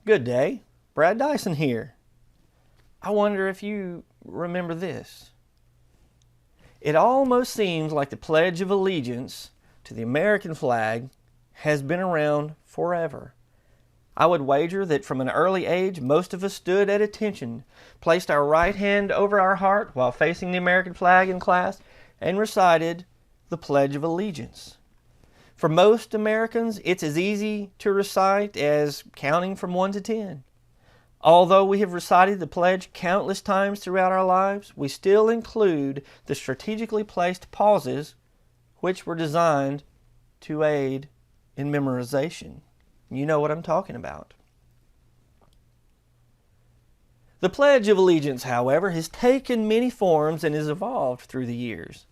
Good day, Brad Dison here. I wonder if you remember this. It almost seems like the Pledge of Allegiance to the American flag has been around forever. I would wager that from an early age, most of us stood at attention, placed our right hand over our heart while facing the American flag in class, and recited the Pledge of Allegiance. For most Americans, it's as easy to recite as counting from 1 to 10. Although we have recited the pledge countless times throughout our lives, we still include the strategically placed pauses which were designed to aid in memorization. You know what I'm talking about. The Pledge of Allegiance, however, has taken many forms and has evolved through the years.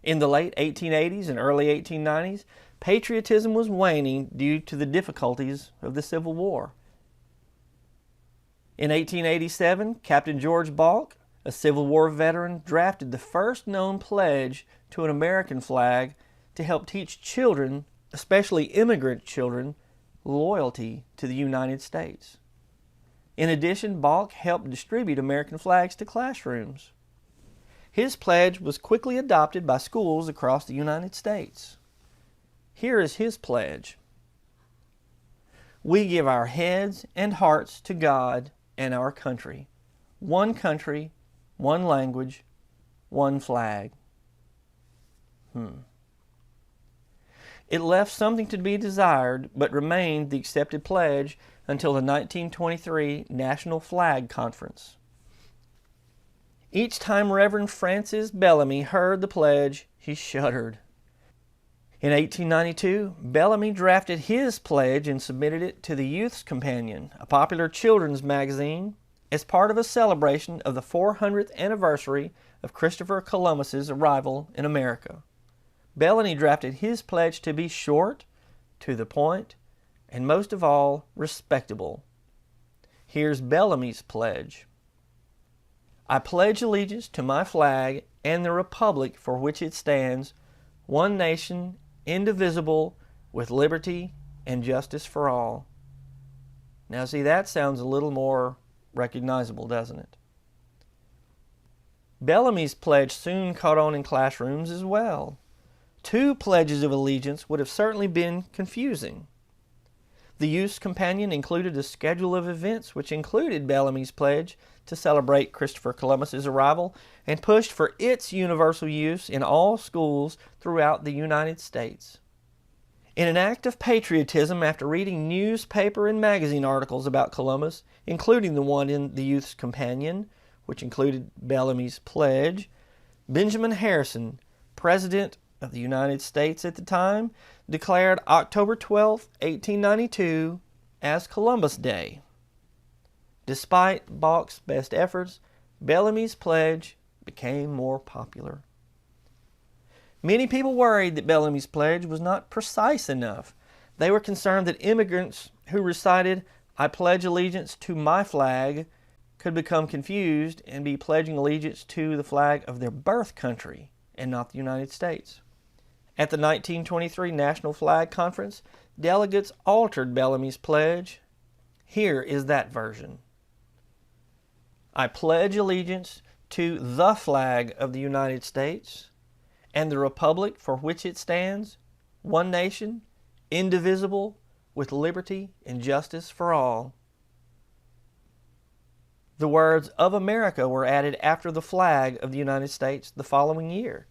In the late 1880s and early 1890s, patriotism was waning due to the difficulties of the Civil War. In 1887, Captain George Balk, a Civil War veteran, drafted the first known pledge to an American flag to help teach children, especially immigrant children, loyalty to the United States. In addition, Balk helped distribute American flags to classrooms. His pledge was quickly adopted by schools across the United States. Here is his pledge. We give our heads and hearts to God and our country. One country, one language, one flag. It left something to be desired, but remained the accepted pledge until the 1923 National Flag Conference. Each time Reverend Francis Bellamy heard the pledge, he shuddered. In 1892, Bellamy drafted his pledge and submitted it to the Youth's Companion, a popular children's magazine, as part of a celebration of the 400th anniversary of Christopher Columbus's arrival in America. Bellamy drafted his pledge to be short, to the point, and most of all, respectable. Here's Bellamy's pledge. I pledge allegiance to my flag and the republic for which it stands, one nation, indivisible, with liberty and justice for all. Now see, that sounds a little more recognizable, doesn't it? Bellamy's pledge soon caught on in classrooms as well. Two pledges of allegiance would have certainly been confusing. The Youth's Companion included a schedule of events which included Bellamy's pledge to celebrate Christopher Columbus's arrival and pushed for its universal use in all schools throughout the United States. In an act of patriotism, after reading newspaper and magazine articles about Columbus, including the one in the Youth's Companion, which included Bellamy's pledge, Benjamin Harrison, President of the United States at the time, declared October 12, 1892 as Columbus Day. Despite Balk's best efforts, Bellamy's pledge became more popular. Many people worried that Bellamy's pledge was not precise enough. They were concerned that immigrants who recited, I pledge allegiance to my flag, could become confused and be pledging allegiance to the flag of their birth country and not the United States. At the 1923 National Flag Conference, delegates altered Bellamy's pledge. Here is that version. I pledge allegiance to the flag of the United States and the republic for which it stands, one nation, indivisible, with liberty and justice for all. The words of America were added after the flag of the United States the following year.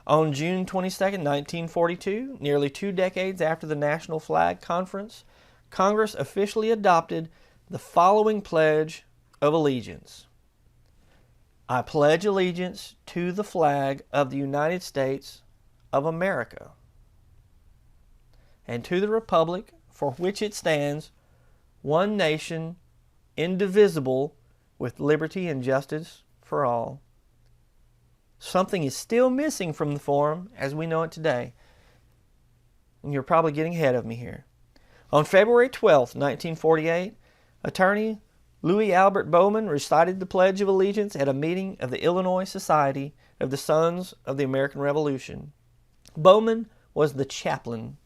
On June 22, 1942, nearly 2 decades after the National Flag Conference, Congress officially adopted the following Pledge of Allegiance. I pledge allegiance to the flag of the United States of America and to the republic for which it stands, one nation, indivisible, with liberty and justice for all. Something is still missing from the form as we know it today. And you're probably getting ahead of me here. On February 12, 1948, attorney Louis Albert Bowman recited the Pledge of Allegiance at a meeting of the Illinois Society of the Sons of the American Revolution. Bowman was the chaplain.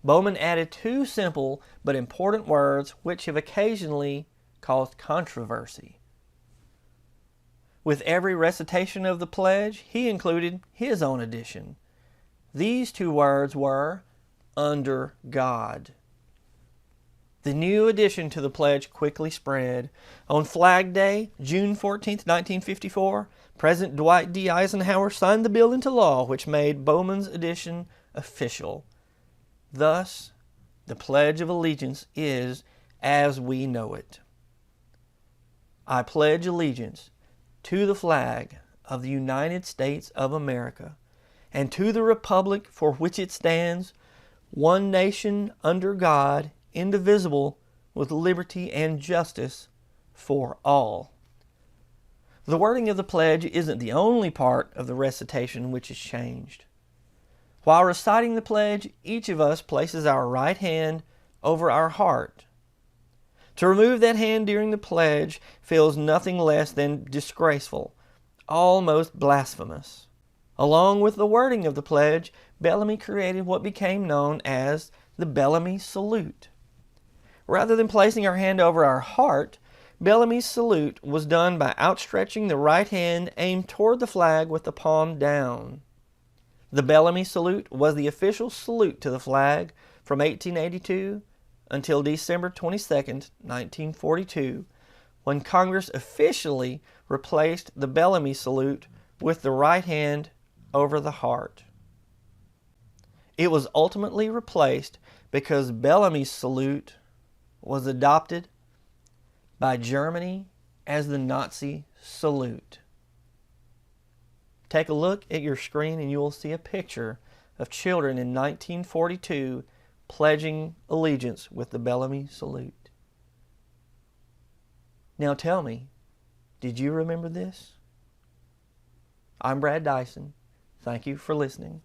Bowman added two simple but important words which have occasionally caused controversy. With every recitation of the pledge, he included his own addition. These two words were, "under God." The new addition to the pledge quickly spread. On Flag Day, June 14, 1954, President Dwight D. Eisenhower signed the bill into law, which made Bowman's addition official. Thus, the Pledge of Allegiance is as we know it. I pledge allegiance to the flag of the United States of America and to the republic for which it stands, one nation under God, indivisible, with liberty and justice for all. The wording of the pledge isn't the only part of the recitation which is changed. While reciting the pledge, each of us places our right hand over our heart. To remove that hand during the pledge feels nothing less than disgraceful, almost blasphemous. Along with the wording of the pledge, Bellamy created what became known as the Bellamy Salute. Rather than placing our hand over our heart, Bellamy's salute was done by outstretching the right hand aimed toward the flag with the palm down. The Bellamy Salute was the official salute to the flag from 1882 until December 22, 1942, when Congress officially replaced the Bellamy Salute with the right hand over the heart. It was ultimately replaced because Bellamy's salute was adopted by Germany as the Nazi salute. Take a look at your screen and you will see a picture of children in 1942 pledging allegiance with the Bellamy salute. Now tell me, did you remember this? I'm Brad Dison. Thank you for listening.